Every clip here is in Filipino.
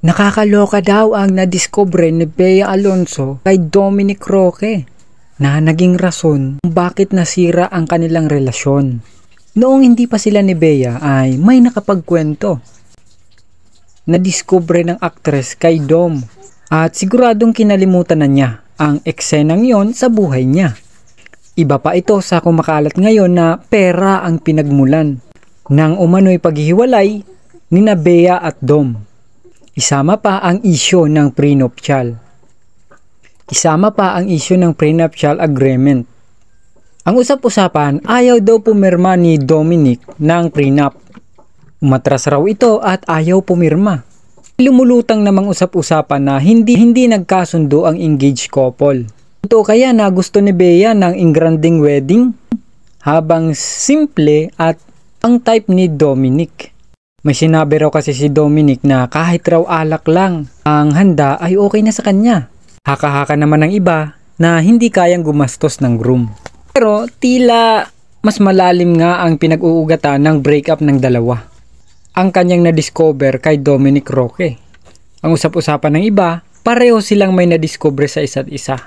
Nakakaloka daw ang nadiskubre ni Bea Alonzo kay Dominic Roque na naging rason kung bakit nasira ang kanilang relasyon. Noong hindi pa sila ni Bea ay may nakapagkwento. Nadiskubre ng aktres kay Dom at siguradong kinalimutan na niya ang eksenang yon sa buhay niya. Iba pa ito sa kumakalat ngayon na pera ang pinagmulan ng umano'y paghihiwalay ni na Bea at Dom. Isama pa ang isyu ng prenuptial. Agreement. Ang usap-usapan, ayaw daw pumirma ni Dominic ng prenup. Umatras raw ito at ayaw pumirma. Lumulutang namang usap-usapan na hindi nagkasundo ang engaged couple. Ito kaya na gusto ni Bea ng engranding wedding habang simple at ang type ni Dominic. May sinabi raw kasi si Dominic na kahit raw alak lang ang handa ay okay na sa kanya. Haka-haka naman ng iba na hindi kayang gumastos ng groom. Pero tila mas malalim nga ang pinag-uugatan ng breakup ng dalawa. Ang kanyang na-discover kay Dominic Roque. Ang usap-usapan ng iba, pareho silang may na-discover sa isa't isa.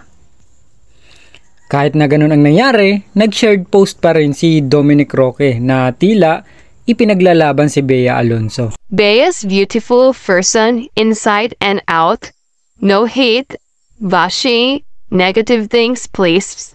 Kahit na ganun ang nangyari, nag-shared post pa rin si Dominic Roque na tila ipinaglalaban si Bea Alonzo. Bea's beautiful person inside and out. No hate, bashing, negative things, please.